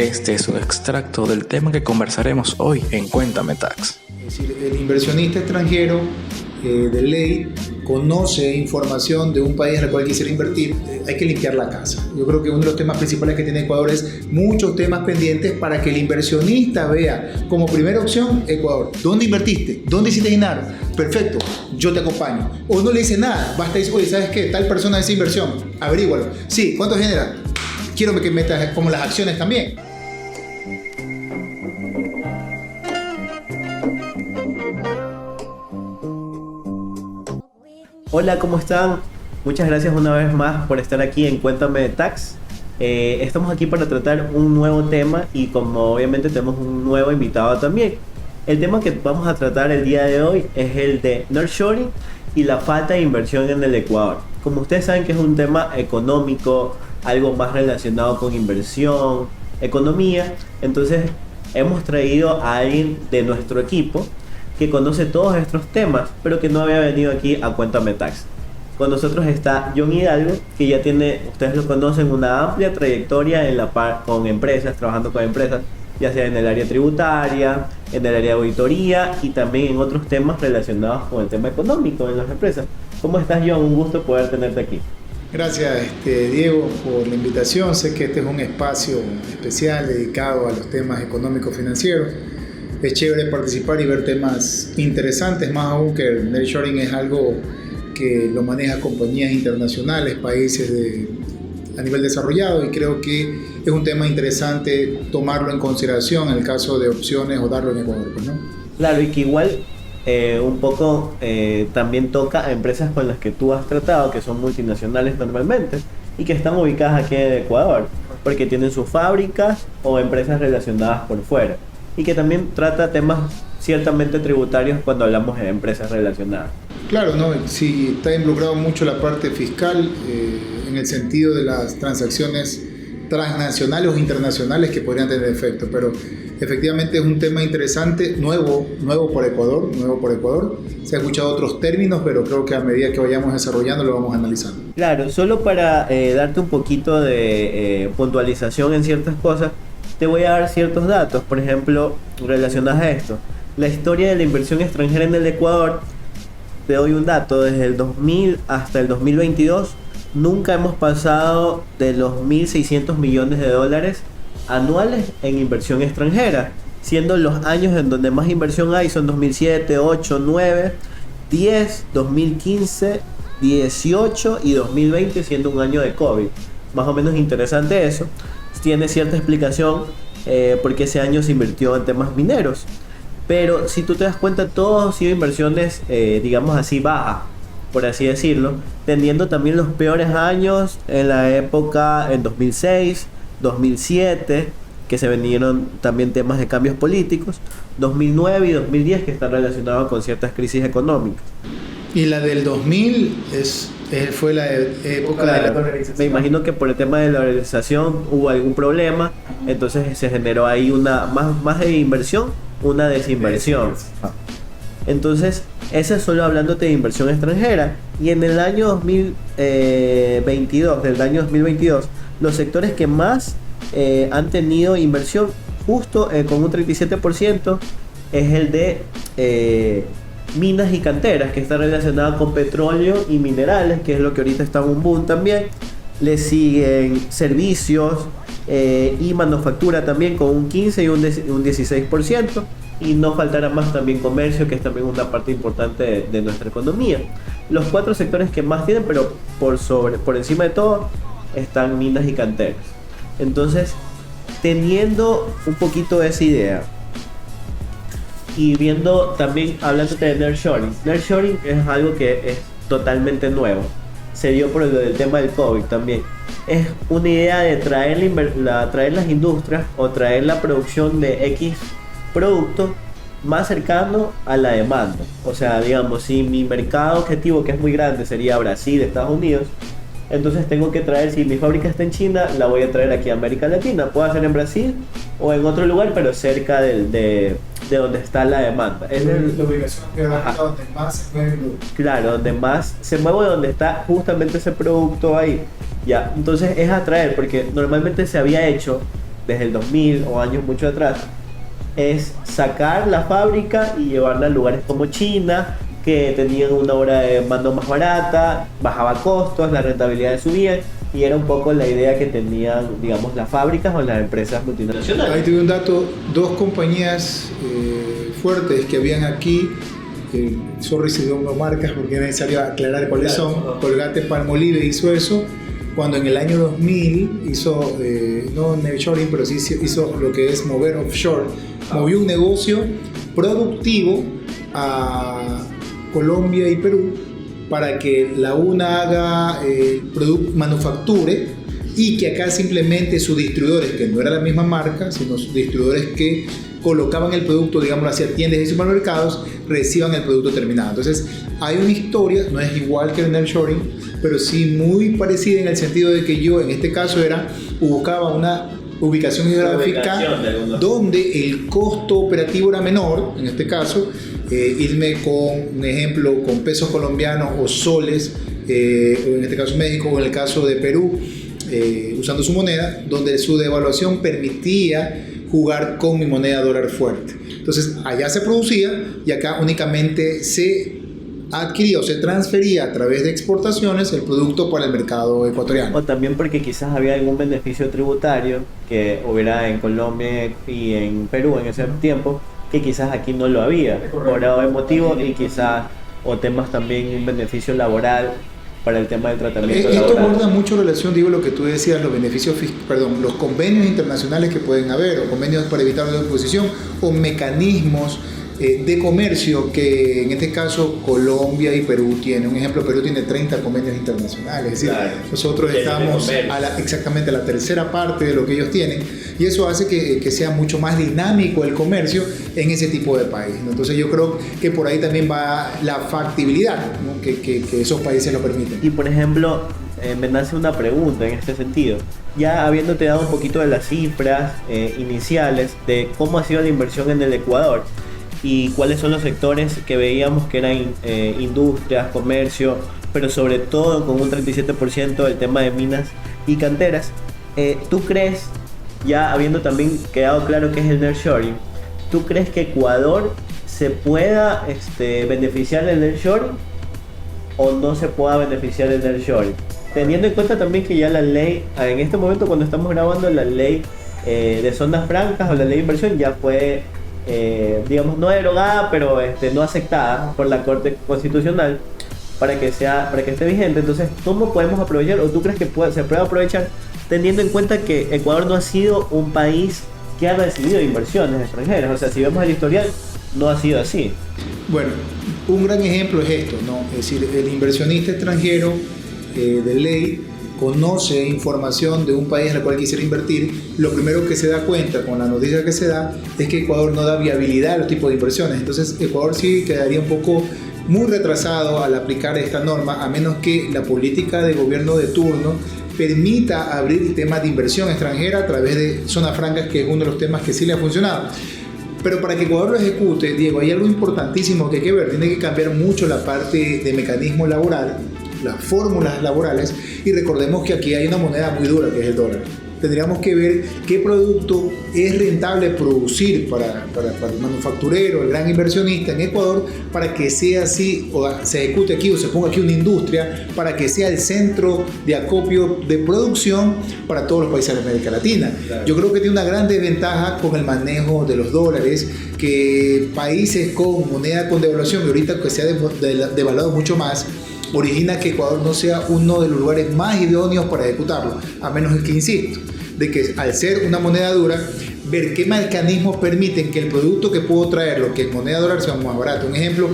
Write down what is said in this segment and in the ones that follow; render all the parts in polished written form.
Este es un extracto del tema que conversaremos hoy en Cuéntame Tax. Es decir, el inversionista extranjero de ley conoce información de un país al cual quisiera invertir, hay que limpiar la casa. Yo creo que uno de los temas principales que tiene Ecuador es muchos temas pendientes para que el inversionista vea como primera opción Ecuador. ¿Dónde invertiste? ¿Dónde hiciste dinero? Perfecto, yo te acompaño. O no le dice nada, basta decir, oye, ¿sabes qué? Tal persona hace inversión, averígualo. Sí, ¿cuánto genera? Quiero que metas como las acciones también. Hola, ¿cómo están? Muchas gracias una vez más por estar aquí en Cuéntame Tax. Estamos aquí para tratar un nuevo tema y como obviamente tenemos un nuevo invitado también. El tema que vamos a tratar el día de hoy es el de nearshoring y la falta de inversión en el Ecuador. Como ustedes saben que es un tema económico, algo más relacionado con inversión, economía, entonces hemos traído a alguien de nuestro equipo que conoce todos estos temas, pero que no había venido aquí a Cuéntame Tax. Con nosotros está John Hidalgo, que ya tiene, ustedes lo conocen, una amplia trayectoria en con empresas, trabajando con empresas, ya sea en el área tributaria, en el área de auditoría y también en otros temas relacionados con el tema económico en las empresas. ¿Cómo estás, John? Un gusto poder tenerte aquí. Gracias, Diego, por la invitación. Sé que este es un espacio especial dedicado a los temas económicos financieros. Es chévere participar y ver temas interesantes, más aún que el nearshoring es algo que lo maneja compañías internacionales, países a nivel desarrollado, y creo que es un tema interesante tomarlo en consideración en el caso de opciones o darlo en Ecuador, pues, ¿no? Claro, y que igual un poco también toca a empresas con las que tú has tratado, que son multinacionales normalmente y que están ubicadas aquí en Ecuador, porque tienen sus fábricas o empresas relacionadas por fuera. Y que también trata temas ciertamente tributarios cuando hablamos de empresas relacionadas. Claro, no, sí, está involucrado mucho la parte fiscal en el sentido de las transacciones transnacionales o internacionales que podrían tener efecto, pero efectivamente es un tema interesante, nuevo por Ecuador. Se han escuchado otros términos, pero creo que a medida que vayamos desarrollando lo vamos analizando. Claro, solo para darte un poquito de puntualización en ciertas cosas, te voy a dar ciertos datos, por ejemplo, relacionados a esto. La historia de la inversión extranjera en el Ecuador, te doy un dato, desde el 2000 hasta el 2022, nunca hemos pasado de los 1.600 millones de dólares anuales en inversión extranjera, siendo los años en donde más inversión hay son 2007, 8, 9, 10, 2015, 18 y 2020, siendo un año de COVID. Más o menos interesante eso. Tiene cierta explicación porque ese año se invirtió en temas mineros, pero si tú te das cuenta, todos han sido inversiones digamos así bajas, por así decirlo, teniendo también los peores años en la época en 2006, 2007, que se vinieron también temas de cambios políticos, 2009 y 2010 que están relacionados con ciertas crisis económicas. Y la del 2000 fue la época de la dolarización. Me imagino que por el tema de la dolarización hubo algún problema, entonces se generó ahí una más de inversión, una desinversión. Entonces, ese es solo hablándote de inversión extranjera. Y en el año 2022, los sectores que más han tenido inversión, justo con un 37%, es el de minas y canteras, que está relacionado con petróleo y minerales, que es lo que ahorita está en un boom también. Le siguen servicios y manufactura también con un 15 y un 16%, y no faltará más también comercio, que es también una parte importante de nuestra economía. Los 4 sectores que más tienen, pero por encima de todo, están minas y canteras. Entonces, teniendo un poquito de esa idea y viendo también, hablándote de nearshoring. Nearshoring es algo que es totalmente nuevo. Se dio por el tema del COVID también. Es una idea de traer las industrias o traer la producción de X producto más cercano a la demanda. O sea, digamos, si mi mercado objetivo, que es muy grande, sería Brasil, Estados Unidos, entonces tengo que traer, si mi fábrica está en China, la voy a traer aquí a América Latina. Puede ser en Brasil o en otro lugar, pero cerca de donde está la demanda. Es la ubicación geográfica donde más se mueve. Claro, donde más se mueve, donde está justamente ese producto ahí. Ya, entonces es atraer, porque normalmente se había hecho desde el 2000 o años mucho atrás, es sacar la fábrica y llevarla a lugares como China, que tenían una obra de mano más barata, bajaba costos, la rentabilidad subía, y era un poco la idea que tenían, digamos, las fábricas o las empresas multinacionales. Ahí te doy un dato, dos compañías fuertes que habían aquí, sorry si digo marcas porque es necesario aclarar cuáles son. Colgate Palmolive hizo eso cuando en el año 2000 hizo, no nearshoring, pero sí hizo lo que es mover offshore, movió un negocio productivo a Colombia y Perú para que la una haga manufacture y que acá simplemente sus distribuidores, que no era la misma marca, sino sus distribuidores que colocaban el producto, digamos, hacia tiendas y supermercados, reciban el producto terminado. Entonces, hay una historia, no es igual que el nearshoring, pero sí muy parecida en el sentido de que yo, en este caso, buscaba una ubicación geográfica donde el costo operativo era menor, en este caso, irme con un ejemplo con pesos colombianos o soles, o en este caso México, o en el caso de Perú, usando su moneda, donde su devaluación permitía jugar con mi moneda dólar fuerte. Entonces allá se producía y acá únicamente se adquiría o se transfería a través de exportaciones el producto para el mercado ecuatoriano. O también porque quizás había algún beneficio tributario que hubiera en Colombia y en Perú en ese tiempo, que quizás aquí no lo había, por algún motivo, y quizás, o temas también, un beneficio laboral para el tema del tratamiento esto laboral. guarda mucho relación, digo, lo que tú decías, los beneficios, los convenios internacionales que pueden haber, o convenios para evitar la imposición, o mecanismos de comercio que en este caso Colombia y Perú tienen. Un ejemplo, Perú tiene 30 convenios internacionales, es decir, claro, nosotros estamos exactamente a la tercera parte de lo que ellos tienen, y eso hace que sea mucho más dinámico el comercio en ese tipo de país, ¿no? Entonces yo creo que por ahí también va la factibilidad, ¿no? que esos países lo permiten. Y por ejemplo, me nace una pregunta en este sentido, ya habiéndote dado un poquito de las cifras iniciales de cómo ha sido la inversión en el Ecuador y cuáles son los sectores que veíamos que eran industrias, comercio, pero sobre todo con un 37% el tema de minas y canteras. ¿Tú crees, ya habiendo también quedado claro que es el nearshoring, tú crees que Ecuador se pueda beneficiar del nearshoring o no se pueda beneficiar del nearshoring? Teniendo en cuenta también que ya la ley, en este momento cuando estamos grabando, la ley de zonas francas o la ley de inversión ya fue digamos, no derogada, pero no aceptada por la Corte Constitucional para que esté vigente. Entonces, ¿cómo podemos aprovechar, o tú crees que se puede aprovechar, teniendo en cuenta que Ecuador no ha sido un país que ha recibido inversiones extranjeras? O sea, si vemos el historial, no ha sido así. Bueno, un gran ejemplo es esto, ¿no? Es decir, el inversionista extranjero de ley conoce información de un país en el cual quisiera invertir, lo primero que se da cuenta con la noticia que se da es que Ecuador no da viabilidad a los tipos de inversiones. Entonces Ecuador sí quedaría un poco muy retrasado al aplicar esta norma, a menos que la política de gobierno de turno permita abrir temas de inversión extranjera a través de zonas francas, que es uno de los temas que sí le ha funcionado. Pero para que Ecuador lo ejecute, Diego, hay algo importantísimo que hay que ver. Tiene que cambiar mucho la parte de mecanismo laboral, las fórmulas laborales, y recordemos que aquí hay una moneda muy dura que es el dólar. Tendríamos que ver qué producto es rentable producir para el manufacturero, el gran inversionista en Ecuador, para que sea así, o se ejecute aquí o se ponga aquí una industria, para que sea el centro de acopio de producción para todos los países de América Latina. Claro. Yo creo que tiene una gran desventaja con el manejo de los dólares, que países con moneda con devaluación, y ahorita que se ha devaluado mucho más, origina que Ecuador no sea uno de los lugares más idóneos para ejecutarlo, a menos que, insisto, de que al ser una moneda dura, ver qué mecanismos permiten que el producto que puedo traer, lo que es moneda dólar, sea más barato. Un ejemplo,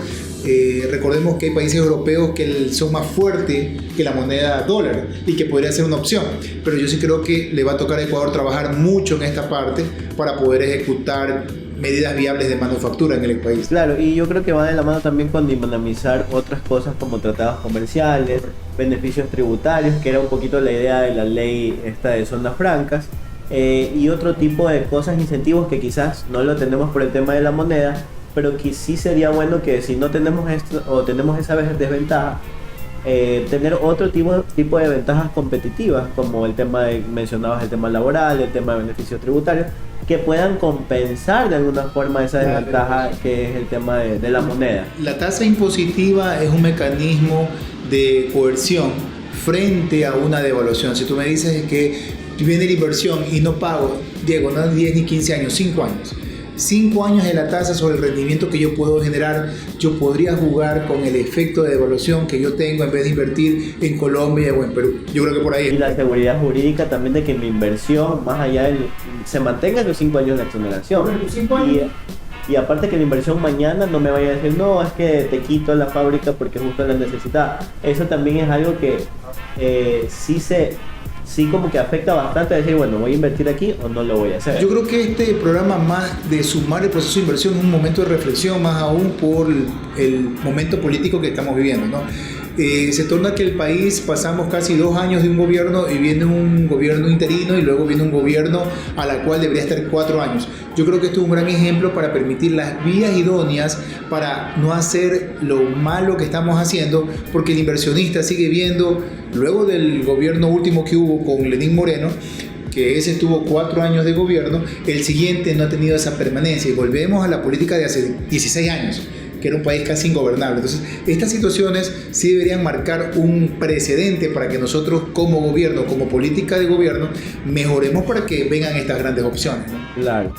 recordemos que hay países europeos que son más fuertes que la moneda dólar y que podría ser una opción, pero yo sí creo que le va a tocar a Ecuador trabajar mucho en esta parte para poder ejecutar medidas viables de manufactura en el país. Claro, y yo creo que va de la mano también con dinamizar otras cosas como tratados comerciales, beneficios tributarios, que era un poquito la idea de la ley esta de zonas francas, y otro tipo de cosas, incentivos que quizás no lo tenemos por el tema de la moneda, pero que sí sería bueno que si no tenemos esto o tenemos esa desventaja, tener otro tipo de ventajas competitivas, como el tema mencionabas, el tema laboral, el tema de beneficios tributarios, que puedan compensar de alguna forma esa desventaja que es el tema de la moneda. La tasa impositiva es un mecanismo de coerción frente a una devaluación. Si tú me dices que viene la inversión y no pago, Diego, no 10 ni 15 años, 5 años. 5 años de la tasa sobre el rendimiento que yo puedo generar, yo podría jugar con el efecto de devaluación que yo tengo en vez de invertir en Colombia o en Perú. Yo creo que por ahí. Y la seguridad jurídica también de que mi inversión, más allá se mantenga en los 5 años de exoneración. Y aparte que la inversión mañana no me vaya a decir, no, es que te quito la fábrica porque justo la necesitaba. Eso también es algo que sí como que afecta bastante a decir, bueno, voy a invertir aquí o no lo voy a hacer. Yo creo que este programa, más de sumar el proceso de inversión, es un momento de reflexión, más aún por el momento político que estamos viviendo, ¿no? Se torna que el país pasamos casi 2 años de un gobierno y viene un gobierno interino y luego viene un gobierno a la cual debería estar 4 años. Yo creo que esto es un gran ejemplo para permitir las vías idóneas para no hacer lo malo que estamos haciendo, porque el inversionista sigue viendo, luego del gobierno último que hubo con Lenín Moreno, que ese estuvo 4 años de gobierno, el siguiente no ha tenido esa permanencia y volvemos a la política de hace 16 años. Que era un país casi ingobernable. Entonces, estas situaciones sí deberían marcar un precedente para que nosotros como gobierno, como política de gobierno, mejoremos para que vengan estas grandes opciones, ¿no? Claro.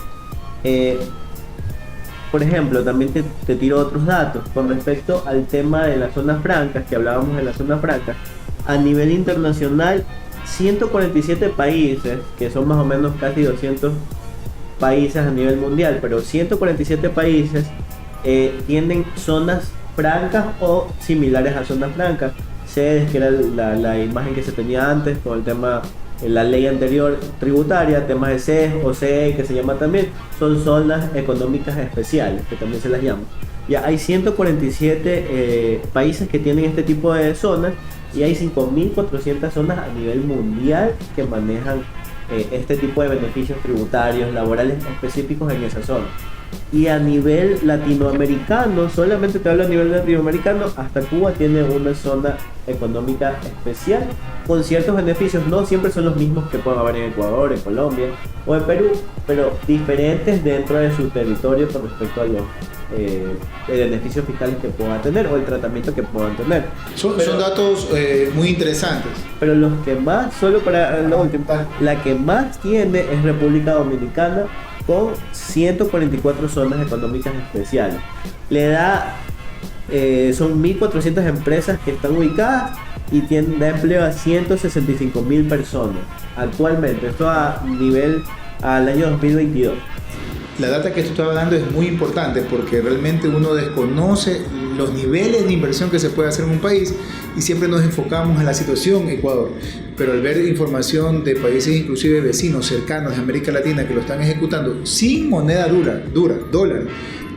Por ejemplo, también te tiro otros datos con respecto al tema de las zonas francas, que hablábamos de las zonas francas. A nivel internacional, 147 países, que son más o menos casi 200 países a nivel mundial, pero 147 países tienen zonas francas o similares a zonas francas. CEDES, que era la imagen que se tenía antes con el tema, la ley anterior tributaria, temas de CES o CE, que se llama también, son zonas económicas especiales, que también se las llama. Ya hay 147 países que tienen este tipo de zonas y hay 5.400 zonas a nivel mundial que manejan este tipo de beneficios tributarios, laborales específicos en esa zona. Y a nivel latinoamericano, solamente te hablo a nivel latinoamericano, hasta Cuba tiene una zona económica especial con ciertos beneficios. No siempre son los mismos que pueden haber en Ecuador, en Colombia o en Perú, pero diferentes dentro de su territorio con respecto a los beneficios fiscales que puedan tener o el tratamiento que puedan tener. Son datos muy interesantes. Pero los que más, solo para la última, la que más tiene es República Dominicana, con 144 zonas económicas especiales. Le da, son 1.400 empresas que están ubicadas y da empleo a 165.000 personas actualmente. Esto a nivel al año 2022. La data que tú estabas dando es muy importante porque realmente uno desconoce los niveles de inversión que se puede hacer en un país y siempre nos enfocamos en la situación Ecuador. Pero al ver información de países inclusive vecinos, cercanos de América Latina que lo están ejecutando sin moneda dura, dólar,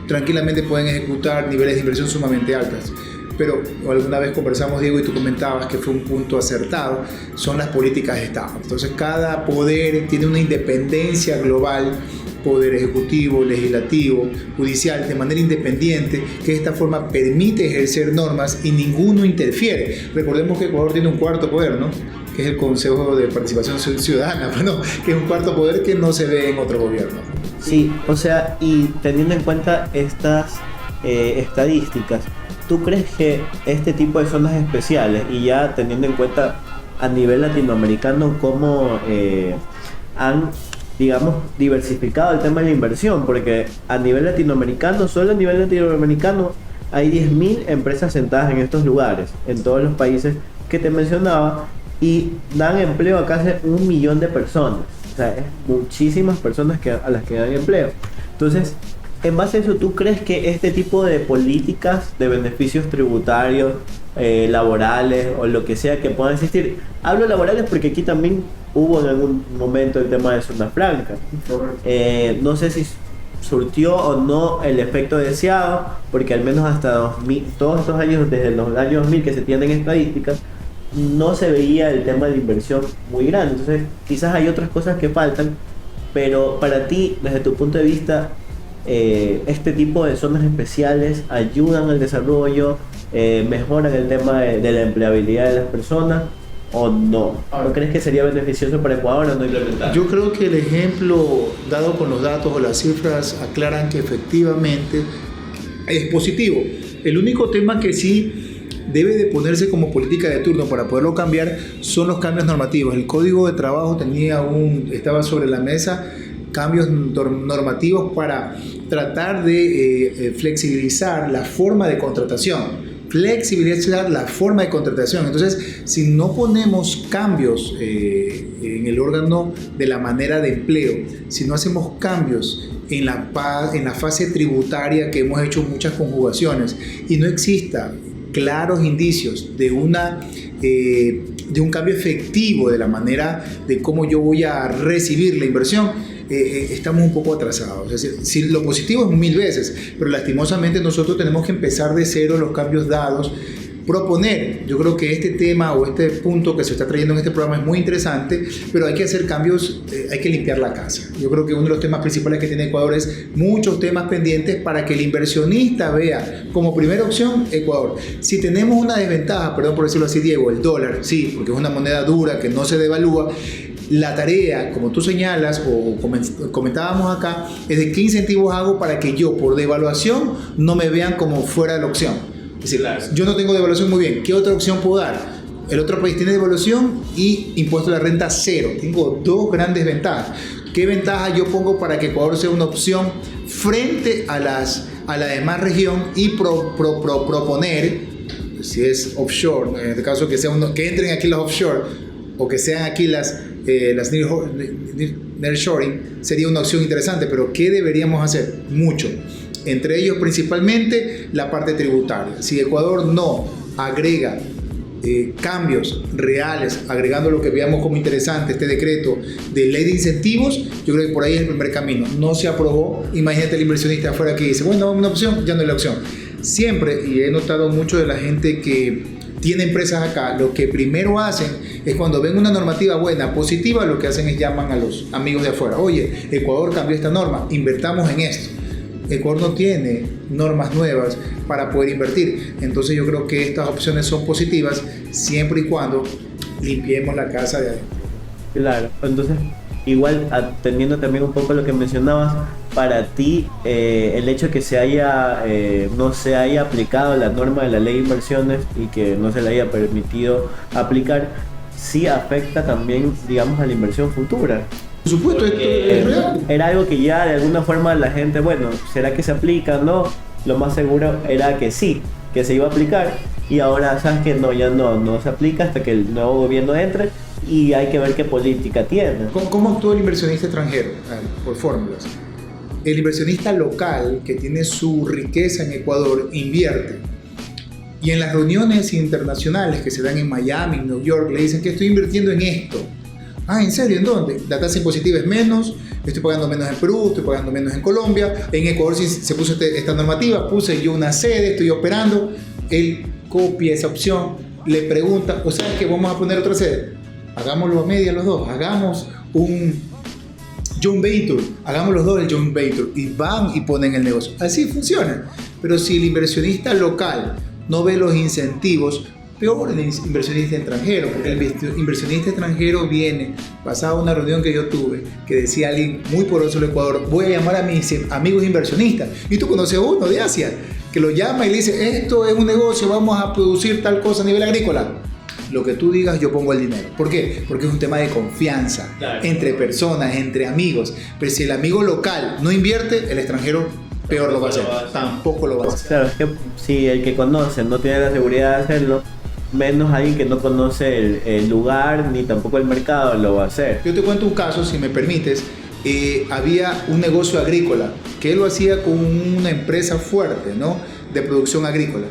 tranquilamente pueden ejecutar niveles de inversión sumamente altas. Pero alguna vez conversamos, Diego, y tú comentabas que fue un punto acertado, son las políticas de Estado. Entonces cada poder tiene una independencia global, poder ejecutivo, legislativo, judicial, de manera independiente, que de esta forma permite ejercer normas y ninguno interfiere. Recordemos que Ecuador tiene un cuarto poder, ¿no? Que es el Consejo de Participación Ciudadana, bueno, que es un cuarto poder que no se ve en otro gobierno. Sí, o sea, y teniendo en cuenta estas estadísticas, ¿tú crees que este tipo de zonas especiales, y ya teniendo en cuenta a nivel latinoamericano cómo han, digamos, diversificado el tema de la inversión? Porque a nivel latinoamericano, solo a nivel latinoamericano, hay 10.000 empresas sentadas en estos lugares, en todos los países que te mencionaba, y dan empleo a casi 1 millón de personas. O sea, es muchísimas personas a las que dan empleo. Entonces, en base a eso, ¿tú crees que este tipo de políticas de beneficios tributarios, laborales o lo que sea que puedan existir? Hablo laborales porque aquí también hubo en algún momento el tema de zonas francas. No sé si surtió o no el efecto deseado, porque al menos hasta 2000, todos estos años, desde los años 2000 que se tienen estadísticas, no se veía el tema de inversión muy grande. Entonces quizás hay otras cosas que faltan, pero para ti, desde tu punto de vista, este tipo de zonas especiales ayudan al desarrollo, mejoran el tema de la empleabilidad de las personas o no? ¿No crees que sería beneficioso para Ecuador o no implementar? Yo creo que el ejemplo dado con los datos o las cifras aclaran que efectivamente es positivo. El único tema que sí debe de ponerse como política de turno para poderlo cambiar son los cambios normativos. El Código de Trabajo estaba sobre la mesa cambios normativos para tratar de flexibilizar la forma de contratación. Entonces, si no ponemos cambios en el órgano de la manera de empleo, si no hacemos cambios en la fase tributaria, que hemos hecho muchas conjugaciones, y no exista claros indicios de un cambio efectivo de la manera de cómo yo voy a recibir la inversión, estamos un poco atrasados. Es decir, si lo positivo es 1000 veces, pero lastimosamente nosotros tenemos que empezar de cero los cambios dados, proponer. Yo creo que este tema o este punto que se está trayendo en este programa es muy interesante, pero hay que hacer cambios, hay que limpiar la casa. Yo creo que uno de los temas principales que tiene Ecuador es muchos temas pendientes para que el inversionista vea como primera opción Ecuador. Si tenemos una desventaja, perdón por decirlo así, Diego, el dólar, sí, porque es una moneda dura que no se devalúa. La tarea, como tú señalas o comentábamos acá, es de qué incentivos hago para que yo, por devaluación, no me vean como fuera de la opción. Es decir, claro, yo no tengo devaluación, muy bien, ¿qué otra opción puedo dar? El otro país tiene devaluación y impuesto a la renta cero. Tengo dos grandes ventajas. ¿Qué ventaja yo pongo para que Ecuador sea una opción frente a la demás región y proponer, si es offshore, en este caso que entren aquí los offshore o que sean aquí las nearshoring, sería una opción interesante, pero ¿qué deberíamos hacer? Mucho. Entre ellos principalmente la parte tributaria. Si Ecuador no agrega cambios reales, agregando lo que veamos como interesante, este decreto de ley de incentivos, yo creo que por ahí es el primer camino. No se aprobó. Imagínate el inversionista afuera que dice, bueno, una opción, ya no es la opción. Siempre, y he notado mucho de la gente que tiene empresas acá, lo que primero hacen es cuando ven una normativa buena, positiva, lo que hacen es llaman a los amigos de afuera. Oye, Ecuador cambió esta norma, invertamos en esto. Ecuador no tiene normas nuevas para poder invertir. Entonces yo creo que estas opciones son positivas siempre y cuando limpiemos la casa de adentro. Claro, entonces igual atendiendo también un poco lo que mencionabas, para ti el hecho de que no se haya aplicado la norma de la ley de inversiones y que no se le haya permitido aplicar, sí afecta también, digamos, a la inversión futura. Por supuesto, esto es real. Era algo que ya de alguna forma la gente, bueno, ¿será que se aplica? No, lo más seguro era que sí, que se iba a aplicar, y ahora sabes que no, ya no se aplica hasta que el nuevo gobierno entre y hay que ver qué política tiene. ¿Cómo actúa el inversionista extranjero? Por fórmulas. El inversionista local que tiene su riqueza en Ecuador invierte. Y en las reuniones internacionales que se dan en Miami, en New York, le dicen que estoy invirtiendo en esto. Ah, ¿en serio? ¿En dónde? La tasa impositiva es menos, estoy pagando menos en Perú, estoy pagando menos en Colombia. En Ecuador sí se puso esta normativa, puse yo una sede, estoy operando. Él copia esa opción, le pregunta, ¿o sabes que vamos a poner otra sede? Hagámoslo a media los dos, hagamos un joint venture, hagamos los dos el joint venture y van y ponen el negocio. Así funciona. Pero si el inversionista local no ve los incentivos, peor el inversionista extranjero, porque el inversionista extranjero viene, pasaba una reunión que yo tuve, que decía alguien muy poderoso del Ecuador, voy a llamar a mis amigos inversionistas, y tú conoces a uno de Asia, que lo llama y le dice, esto es un negocio, vamos a producir tal cosa a nivel agrícola. Lo que tú digas, yo pongo el dinero. ¿Por qué? Porque es un tema de confianza, claro, entre personas, entre amigos. Pero si el amigo local no invierte, el extranjero peor lo va a hacer. Tampoco lo va a hacer. Claro, es que si el que conoce no tiene la seguridad de hacerlo, menos alguien que no conoce el lugar ni tampoco el mercado lo va a hacer. Yo te cuento un caso, si me permites. Había un negocio agrícola que él lo hacía con una empresa fuerte, ¿no?, de producción agrícola.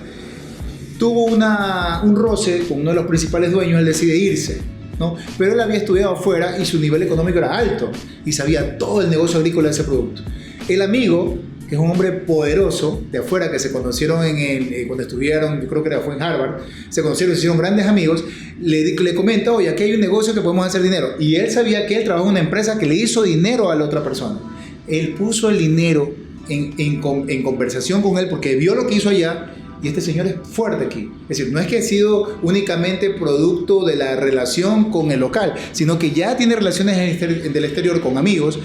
Tuvo un roce con uno de los principales dueños, él decide irse, ¿no? Pero él había estudiado afuera y su nivel económico era alto y sabía todo el negocio agrícola de ese producto. El amigo, que es un hombre poderoso de afuera, que se conocieron cuando estuvieron, yo creo que fue en Harvard, se conocieron, se hicieron grandes amigos, le comenta, oye, aquí hay un negocio que podemos hacer dinero. Y él sabía que él trabajaba en una empresa que le hizo dinero a la otra persona. Él puso el dinero en conversación con él porque vio lo que hizo allá. Y este señor es fuerte aquí. Es decir, no es que ha sido únicamente producto de la relación con el local, sino que ya tiene relaciones del exterior con amigos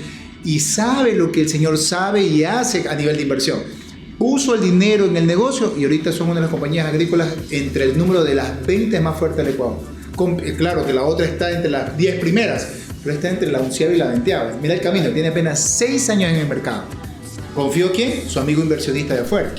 y sabe lo que el señor sabe y hace a nivel de inversión. Puso el dinero en el negocio y ahorita son una de las compañías agrícolas entre el número de las 20 más fuertes del Ecuador. Claro que la otra está entre las 10 primeras, pero está entre la 11ª y la 20ª. Mira el camino, tiene apenas 6 años en el mercado. ¿Confió quién? Su amigo inversionista de afuera.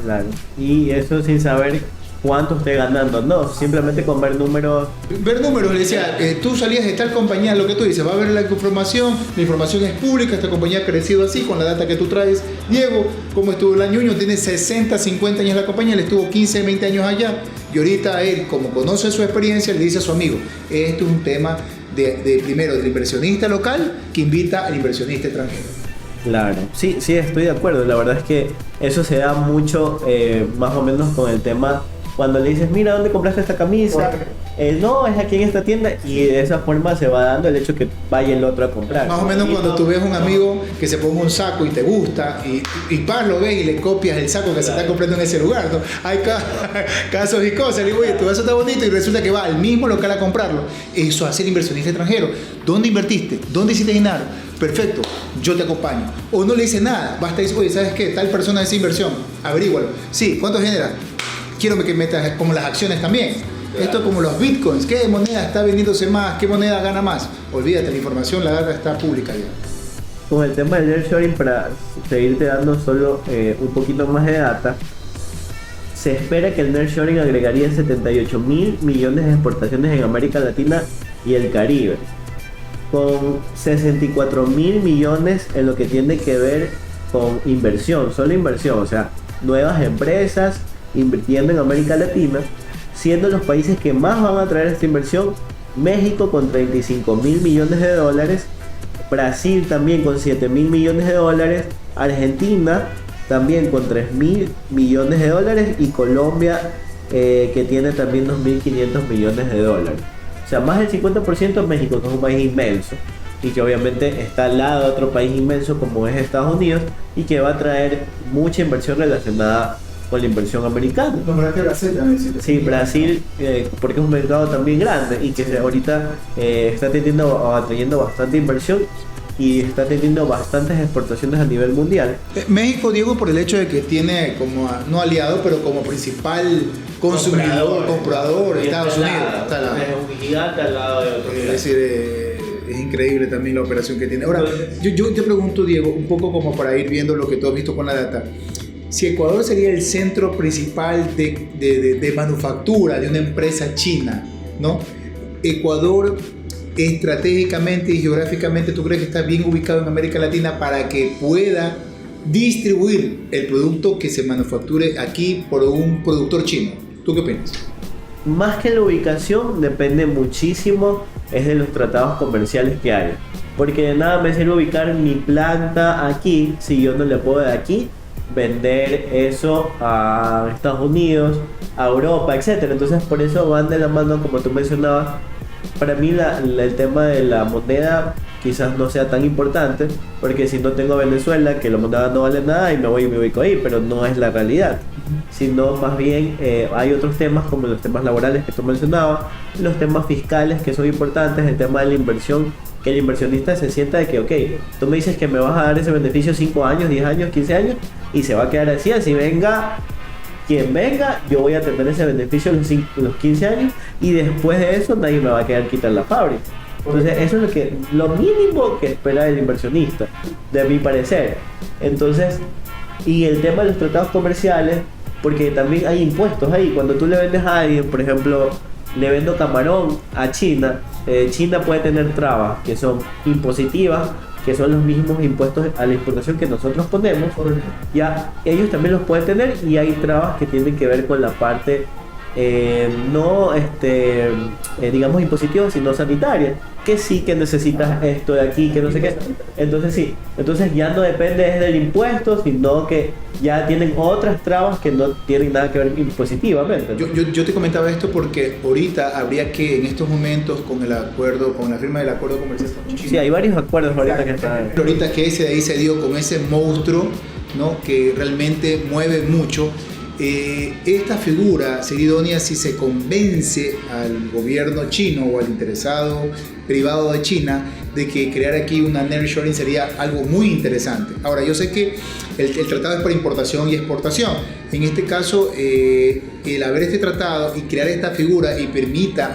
Claro. Y eso sin saber cuánto esté ganando, no, simplemente con ver números. Ver números, le decía, tú salías de tal compañía, lo que tú dices, va a ver la información es pública, esta compañía ha crecido así, con la data que tú traes. Diego, ¿cómo estuvo el año? Tiene 60, 50 años en la compañía, le estuvo 15, 20 años allá, y ahorita él, como conoce su experiencia, le dice a su amigo, esto es un tema primero del inversionista local que invita al inversionista extranjero. Claro, sí, estoy de acuerdo. La verdad es que eso se da mucho, más o menos con el tema cuando le dices, mira, ¿dónde compraste esta camisa? No, es aquí en esta tienda, y de esa forma se va dando el hecho que vaya el otro a comprar. Más o menos cuando tú ves un amigo que se ponga un saco y te gusta, y par lo ves y le copias el saco que se está comprando en ese lugar, ¿no? Hay casos y cosas. Le digo, oye, tu vaso está bonito, y resulta que va al mismo local a comprarlo. Eso hace el inversionista extranjero. ¿Dónde invertiste? ¿Dónde hiciste dinero? Perfecto, yo te acompaño. O no le dice nada, basta decir, oye, ¿sabes qué? Tal persona hace inversión, averígualo. Sí, ¿cuánto genera? Quiero que metas como las acciones también. Claro. Esto es como los bitcoins. ¿Qué moneda está vendiéndose más? ¿Qué moneda gana más? Olvídate, la información, la data está pública ya. Con el tema del nearshoring, para seguirte dando solo un poquito más de data, se espera que el nearshoring agregaría 78.000 millones de exportaciones en América Latina y el Caribe, con 64.000 millones en lo que tiene que ver con inversión, solo inversión, o sea, nuevas empresas invirtiendo en América Latina, siendo los países que más van a traer esta inversión México con 35.000 millones de dólares, Brasil también con 7.000 millones de dólares, Argentina también con 3.000 millones de dólares y Colombia que tiene también 2.500 millones de dólares. O sea, más del 50% México, que es un país inmenso y que obviamente está al lado de otro país inmenso como es Estados Unidos y que va a traer mucha inversión relacionada con la inversión americana. ¿Nombraste Brasil también? Sí, Brasil, porque es un mercado también grande y que ahorita está atrayendo bastante inversión y está teniendo bastantes exportaciones a nivel mundial. México, Diego, por el hecho de que tiene como, no aliado, pero como principal consumidor, comprador de Estados Unidos. Está es un gigante al lado de otro. Es decir, es increíble también la operación que tiene. Ahora, yo te pregunto, Diego, un poco como para ir viendo lo que tú has visto con la data. Si Ecuador sería el centro principal de manufactura de una empresa china, ¿no? Ecuador estratégicamente y geográficamente, ¿tú crees que está bien ubicado en América Latina para que pueda distribuir el producto que se manufacture aquí por un productor chino? ¿Tú qué opinas? Más que la ubicación, depende muchísimo es de los tratados comerciales que haya. Porque de nada me sirve ubicar mi planta aquí si yo no le puedo de aquí vender eso a Estados Unidos, a Europa, etcétera. Entonces por eso van de la mano, como tú mencionabas. Para mí el tema de la moneda quizás no sea tan importante, porque si no tengo Venezuela, que la moneda no vale nada y me voy y me ubico ahí, pero no es la realidad. Sino más bien hay otros temas como los temas laborales que tú mencionabas, los temas fiscales que son importantes, el tema de la inversión, que el inversionista se sienta de que, ok, tú me dices que me vas a dar ese beneficio 5 años, 10 años, 15 años, y se va a quedar así venga quien venga, yo voy a tener ese beneficio los 15 años, y después de eso nadie me va a querer quitar la fábrica. Entonces eso es lo mínimo que espera el inversionista, de mi parecer. Entonces, y el tema de los tratados comerciales, porque también hay impuestos ahí. Cuando tú le vendes a alguien, por ejemplo, le vendo camarón a China, China puede tener trabas que son impositivas, que son los mismos impuestos a la importación que nosotros ponemos. Ya ellos también los pueden tener, y hay trabas que tienen que ver con la parte no digamos impositiva, sino sanitaria, que sí que necesitas esto de aquí, que no sé qué. Entonces ya no depende del impuesto, sino que ya tienen otras trabas que no tienen nada que ver impositivamente, ¿no? Yo te comentaba esto porque ahorita habría que, en estos momentos, con la firma del acuerdo comercial con China. Sí, hay varios acuerdos ahorita que están. Ahorita que ese de ahí se dio con ese monstruo ¿no? Que realmente mueve mucho. Esta figura sería idónea si se convence al gobierno chino o al interesado privado de China de que crear aquí una nearshoring sería algo muy interesante. Ahora, yo sé que el tratado es para importación y exportación. En este caso, el haber este tratado y crear esta figura y permita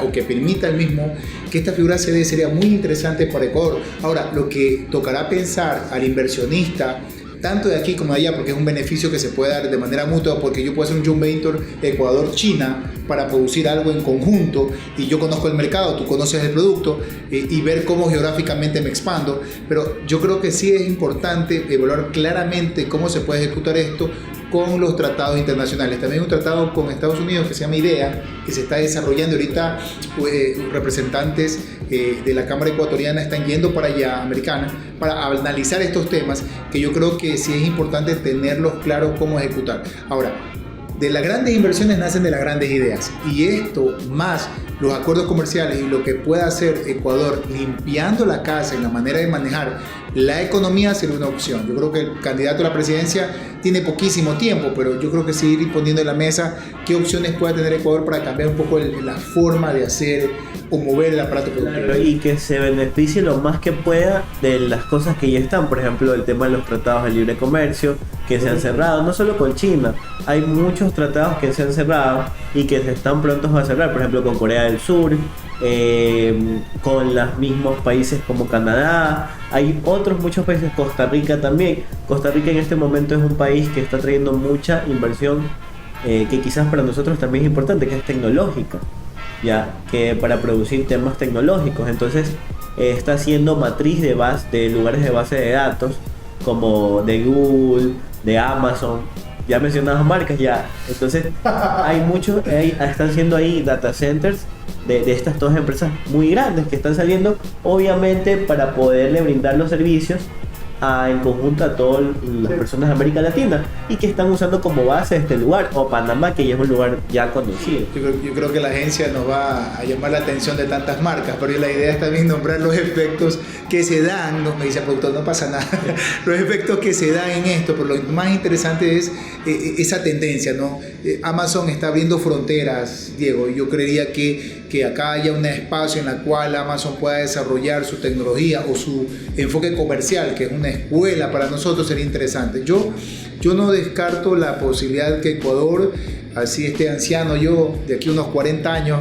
el mismo que esta figura se dé sería muy interesante para Ecuador. Ahora, lo que tocará pensar al inversionista tanto de aquí como de allá, porque es un beneficio que se puede dar de manera mutua, porque yo puedo hacer un joint venture Ecuador-China para producir algo en conjunto y yo conozco el mercado, tú conoces el producto y ver cómo geográficamente me expando, pero yo creo que sí es importante evaluar claramente cómo se puede ejecutar esto con los tratados internacionales. También un tratado con Estados Unidos que se llama IDEA, que se está desarrollando ahorita. Representantes de la Cámara Ecuatoriana están yendo para allá, americana, para analizar estos temas, que yo creo que sí es importante tenerlos claros cómo ejecutar. Ahora, de las grandes inversiones nacen de las grandes ideas, y esto más los acuerdos comerciales y lo que pueda hacer Ecuador limpiando la casa en la manera de manejar la economía sería una opción. Yo creo que el candidato a la presidencia tiene poquísimo tiempo, pero yo creo que sí ir poniendo en la mesa qué opciones puede tener Ecuador para cambiar un poco la forma de hacer o mover el aparato productivo. Claro, y que se beneficie lo más que pueda de las cosas que ya están, por ejemplo el tema de los tratados de libre comercio que se han cerrado, no solo con China, hay muchos tratados que se han cerrado y que se están prontos a cerrar, por ejemplo con Corea del Sur, con los mismos países como Canadá, hay otros muchos países, Costa Rica también. Costa Rica en este momento es un país que está trayendo mucha inversión que quizás para nosotros también es importante, que es tecnológica, ya que para producir temas tecnológicos, entonces está siendo matriz de lugares de base de datos como de Google, de Amazon, ya mencionadas marcas ya, entonces hay muchos, están siendo ahí data centers de estas dos empresas muy grandes que están saliendo, obviamente para poderle brindar los servicios en conjunto a todas las personas de América Latina y que están usando como base este lugar, o Panamá, que ya es un lugar ya conocido. Yo creo que la agencia nos va a llamar la atención de tantas marcas, pero la idea es también nombrar los efectos que se dan, me dice el productor, no pasa nada, los efectos que se dan en esto, pero lo más interesante es esa tendencia, ¿no? Amazon está abriendo fronteras, Diego, y yo creería que acá haya un espacio en el cual Amazon pueda desarrollar su tecnología o su enfoque comercial, que es una escuela para nosotros, sería interesante. Yo no descarto la posibilidad que Ecuador, así esté anciano yo, de aquí a unos 40 años,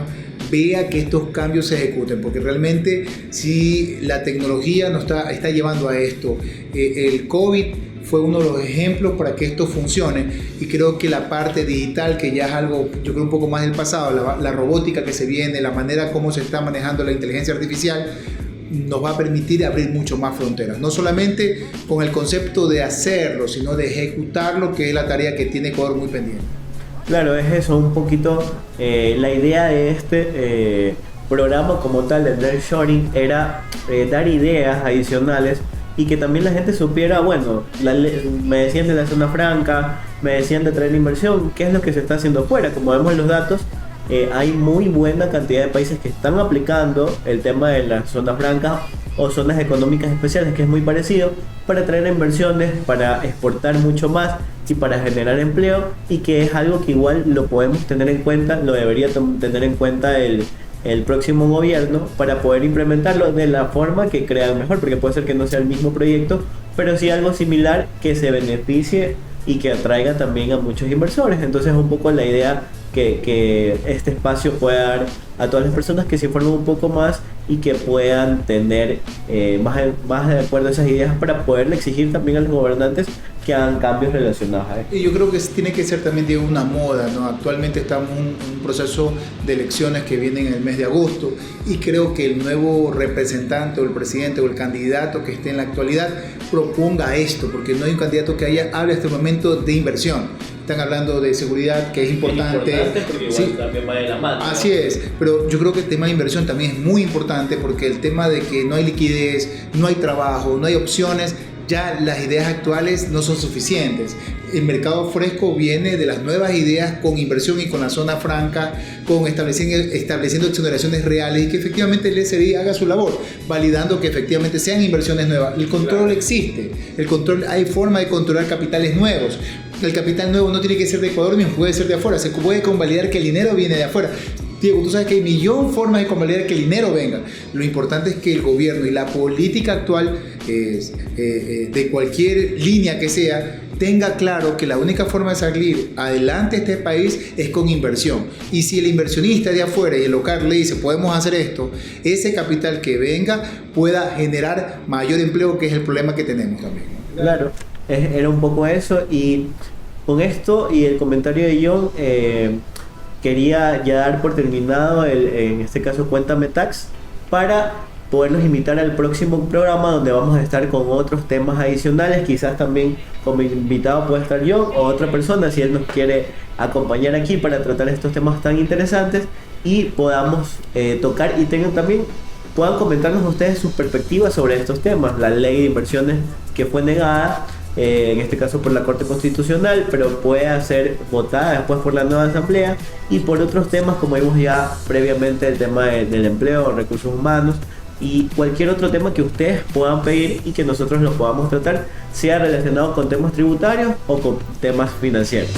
vea que estos cambios se ejecuten, porque realmente si la tecnología nos está llevando a esto, el COVID fue uno de los ejemplos para que esto funcione, y creo que la parte digital, que ya es algo, yo creo un poco más del pasado, la robótica que se viene, la manera como se está manejando la inteligencia artificial, nos va a permitir abrir mucho más fronteras, no solamente con el concepto de hacerlo, sino de ejecutarlo, que es la tarea que tiene Ecuador muy pendiente. Claro, es eso, un poquito la idea de este programa como tal de nearshoring era dar ideas adicionales y que también la gente supiera, bueno, me decían de la zona franca, me decían de traer inversión, qué es lo que se está haciendo afuera. Como vemos en los datos, hay muy buena cantidad de países que están aplicando el tema de las zonas francas o zonas económicas especiales, que es muy parecido, para traer inversiones, para exportar mucho más y para generar empleo, y que es algo que igual lo podemos tener en cuenta, lo debería tener en cuenta el próximo gobierno para poder implementarlo de la forma que crean mejor, porque puede ser que no sea el mismo proyecto, pero sí algo similar que se beneficie y que atraiga también a muchos inversores. Entonces un poco la idea que este espacio pueda dar a todas las personas que se informen un poco más y que puedan tener más de acuerdo a esas ideas para poderle exigir también a los gobernantes que hagan cambios relacionados a esto. Y yo creo que tiene que ser también, Diego, una moda, ¿no? Actualmente estamos en un proceso de elecciones que vienen en el mes de agosto, y creo que el nuevo representante o el presidente o el candidato que esté en la actualidad proponga esto, porque no hay un candidato que hable hasta el momento de inversión. Están hablando de seguridad, que es importante porque igual sí, también va de la mano. Así es, pero yo creo que el tema de inversión también es muy importante, porque el tema de que no hay liquidez, no hay trabajo, no hay opciones, ya las ideas actuales no son suficientes. El mercado fresco viene de las nuevas ideas con inversión y con la zona franca, con estableciendo exoneraciones reales y que efectivamente el SBI haga su labor, validando que efectivamente sean inversiones nuevas. El control existe, hay forma de controlar capitales nuevos. El capital nuevo no tiene que ser de Ecuador ni puede ser de afuera, se puede convalidar que el dinero viene de afuera. Diego, tú sabes que hay millón formas de convalidar que el dinero venga. Lo importante es que el gobierno y la política actual, de cualquier línea que sea, tenga claro que la única forma de salir adelante este país es con inversión. Y si el inversionista de afuera y el local le dice podemos hacer esto, ese capital que venga pueda generar mayor empleo, que es el problema que tenemos también. Claro, era un poco eso. Y con esto y el comentario de John, quería ya dar por terminado en este caso Cuéntame Tax, para poderlos invitar al próximo programa donde vamos a estar con otros temas adicionales. Quizás también como invitado puede estar John o otra persona si él nos quiere acompañar aquí para tratar estos temas tan interesantes y podamos tocar y puedan comentarnos ustedes sus perspectivas sobre estos temas. La ley de inversiones que fue negada, en este caso por la Corte Constitucional, pero puede ser votada después por la nueva Asamblea, y por otros temas como vimos ya previamente, el tema del empleo, recursos humanos y cualquier otro tema que ustedes puedan pedir y que nosotros lo podamos tratar, sea relacionado con temas tributarios o con temas financieros.